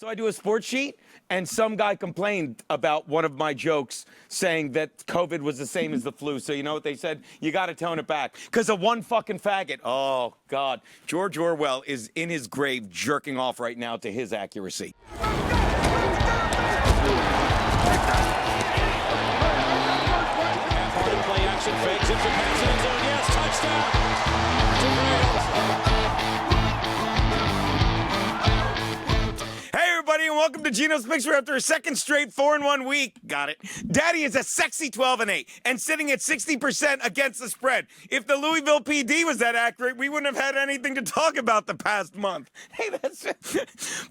So I do a sports sheet, and some guy complained about one of my jokes saying that COVID was the same as the flu. So you know what they said? You got to tone it back. Because of one fucking faggot. Oh, God. George Orwell is in his grave jerking off right now to his accuracy. Play action fakes it to pass in zone. Yes, touchdown. And welcome to Geno's Picture after a second straight 4-1 week. Got it. Daddy is a sexy 12-8 and sitting at 60% against the spread. If the Louisville PD was that accurate, we wouldn't have had anything to talk about the past month. Hey, that's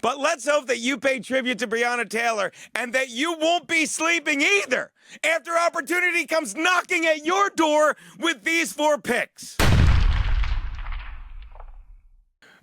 But let's hope that you pay tribute to Breonna Taylor and that you won't be sleeping either after opportunity comes knocking at your door with these 4 picks.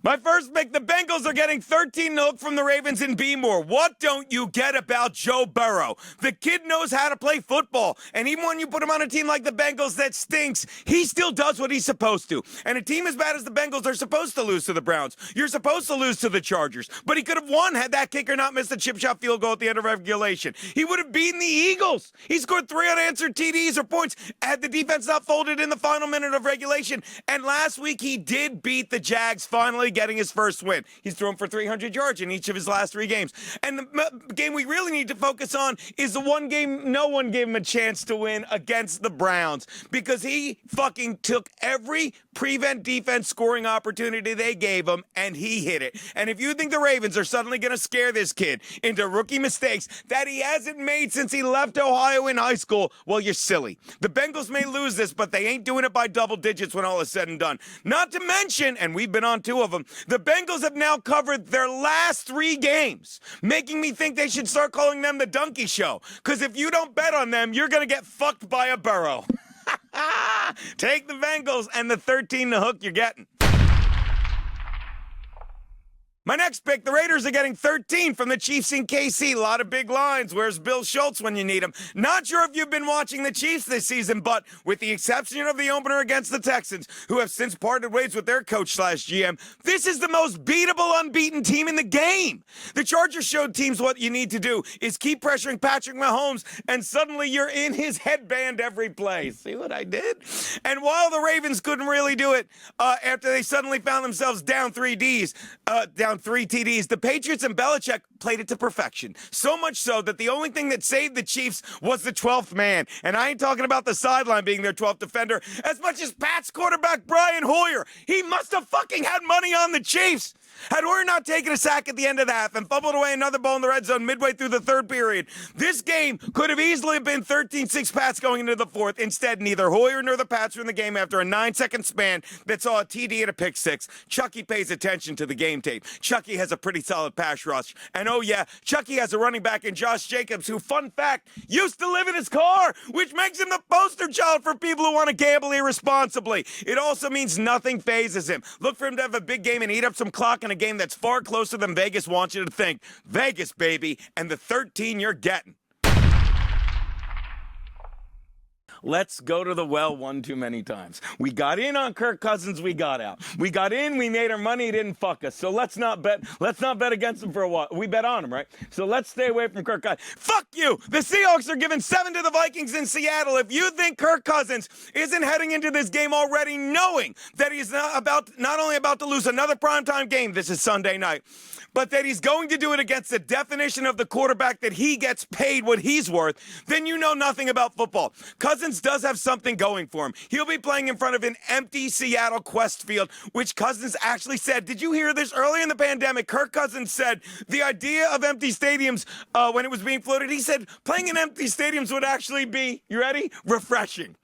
My first pick, the Bengals are getting 13 0 from the Ravens in B-More. What don't you get about Joe Burrow? The kid knows how to play football, and even when you put him on a team like the Bengals that stinks, he still does what he's supposed to. And a team as bad as the Bengals are supposed to lose to the Browns. You're supposed to lose to the Chargers. But he could have won had that kicker not missed a chip shot field goal at the end of regulation. He would have beaten the Eagles. He scored 3 unanswered TDs or points had the defense not folded in the final minute of regulation. And last week, he did beat the Jags, finally getting his first win. He's thrown for 300 yards in each of his last 3 games. And the game we really need to focus on is the one game no one gave him a chance to win against the Browns, because he fucking took every prevent defense scoring opportunity they gave him and he hit it. And if you think the Ravens are suddenly going to scare this kid into rookie mistakes that he hasn't made since he left Ohio in high school, well, you're silly. The Bengals may lose this, but they ain't doing it by double digits when all is said and done. Not to mention, and we've been on 2 of them, the Bengals have now covered their last 3 games, making me think they should start calling them the Donkey Show. Because if you don't bet on them, you're going to get fucked by a burrow. Take the Bengals and the 13 to hook you're getting. My next pick, the Raiders are getting 13 from the Chiefs in KC. A lot of big lines. Where's Bill Schultz when you need him? Not sure if you've been watching the Chiefs this season, but with the exception of the opener against the Texans, who have since parted ways with their coach/GM, this is the most beatable, unbeaten team in the game. The Chargers showed teams what you need to do is keep pressuring Patrick Mahomes, and suddenly you're in his headband every play. See what I did? And while the Ravens couldn't really do it after they suddenly found themselves down 3 TDs, the Patriots and Belichick played it to perfection. So much so that the only thing that saved the Chiefs was the 12th man. And I ain't talking about the sideline being their 12th defender as much as Pat's quarterback Brian Hoyer. He must have fucking had money on the Chiefs. Had Hoyer not taken a sack at the end of the half and fumbled away another ball in the red zone midway through the 3rd period, this game could have easily been 13-6 Pats going into the 4th. Instead, neither Hoyer nor the Pats were in the game after a 9-second span that saw a TD and a pick 6. Chucky pays attention to the game tape. Chucky has a pretty solid pass rush. And oh yeah, Chucky has a running back in Josh Jacobs who, fun fact, used to live in his car, which makes him the poster child for people who want to gamble irresponsibly. It also means nothing phases him. Look for him to have a big game and eat up some clock in a game that's far closer than Vegas wants you to think. Vegas, baby, and the 13 you're getting. Let's go to the well one too many times. We got in on Kirk Cousins, we got out. We got in, we made our money, he didn't fuck us. So let's not bet against him for a while. We bet on him, right? So let's stay away from Kirk Cousins. Fuck you! The Seahawks are giving 7 to the Vikings in Seattle. If you think Kirk Cousins isn't heading into this game already knowing that he's not only about to lose another primetime game, this is Sunday night, but that he's going to do it against the definition of the quarterback that he gets paid what he's worth, then you know nothing about football. Cousins does have something going for him. He'll be playing in front of an empty Seattle Quest Field, which Cousins actually said. Did you hear this? Early in the pandemic, Kirk Cousins said the idea of empty stadiums when it was being floated, he said playing in empty stadiums would actually be, you ready? Refreshing.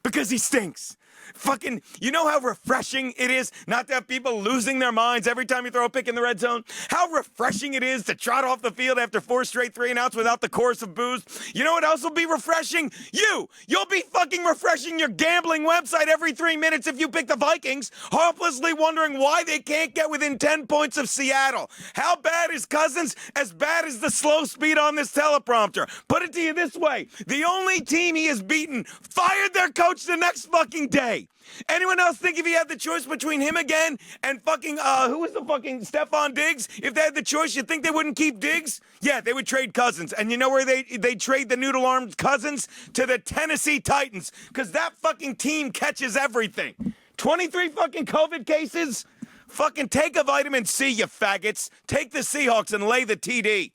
Because he stinks. Fucking, you know how refreshing it is not to have people losing their minds every time you throw a pick in the red zone? How refreshing it is to trot off the field after 4 straight 3-and-outs without the chorus of boos? You know what else will be refreshing? You'll be fucking refreshing your gambling website every 3 minutes if you pick the Vikings, hopelessly wondering why they can't get within 10 points of Seattle. How bad is Cousins? As bad as the slow speed on this teleprompter. Put it to you this way. The only team he has beaten fired their coach the next fucking day. day. Anyone else think if he had the choice between him again and fucking, who was the fucking Stephon Diggs? If they had the choice, you think they wouldn't keep Diggs? Yeah, they would trade Cousins. And you know where they trade the noodle-armed Cousins? To the Tennessee Titans. Because that fucking team catches everything. 23 fucking COVID cases? Fucking take a vitamin C, you faggots. Take the Seahawks and lay the TD.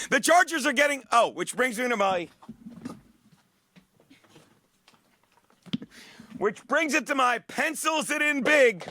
The Chargers are getting... Oh, which brings me to my... Which brings it to my pencils it in big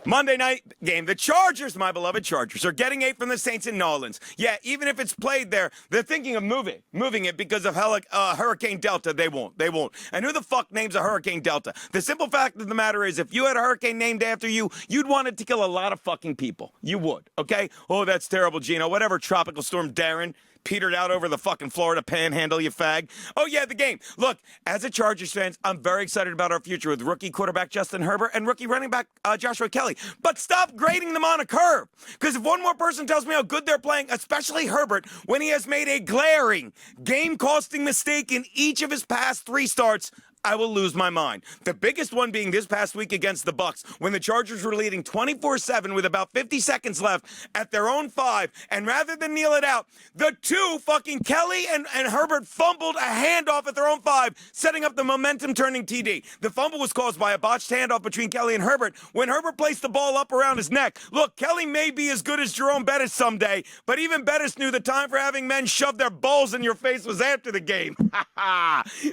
Monday night game. The Chargers, my beloved Chargers, are getting 8 from the Saints in New Orleans. Yeah, even if it's played there, they're thinking of moving it because of Hurricane Delta. They won't. And who the fuck names a Hurricane Delta? The simple fact of the matter is, if you had a hurricane named after you, you'd want it to kill a lot of fucking people. You would, okay? Oh, that's terrible, Geno. Whatever, Tropical Storm Darren. Petered out over the fucking Florida panhandle, you fag. Oh, yeah, the game. Look, as a Chargers fan, I'm very excited about our future with rookie quarterback Justin Herbert and rookie running back Joshua Kelly. But stop grading them on a curve. Because if one more person tells me how good they're playing, especially Herbert, when he has made a glaring, game-costing mistake in each of his past 3 starts, I will lose my mind. The biggest one being this past week against the Bucs, when the Chargers were leading 24-7 with about 50 seconds left at their own 5, and rather than kneel it out, the two fucking Kelly and Herbert fumbled a handoff at their own 5, setting up the momentum-turning TD. The fumble was caused by a botched handoff between Kelly and Herbert when Herbert placed the ball up around his neck. Look, Kelly may be as good as Jerome Bettis someday, but even Bettis knew the time for having men shove their balls in your face was after the game.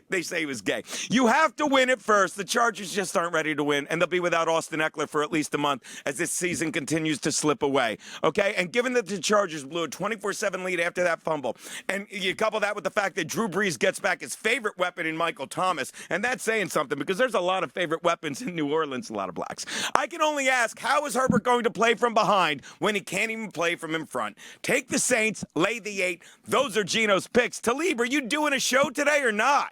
They say he was gay. You have to win it first. The Chargers just aren't ready to win, and they'll be without Austin Eckler for at least a month as this season continues to slip away. Okay? And given that the Chargers blew a 24-7 lead after that fumble, and you couple that with the fact that Drew Brees gets back his favorite weapon in Michael Thomas, and that's saying something because there's a lot of favorite weapons in New Orleans, a lot of blacks. I can only ask, how is Herbert going to play from behind when he can't even play from in front? Take the Saints, lay the 8. Those are Geno's picks. Talib, are you doing a show today or not?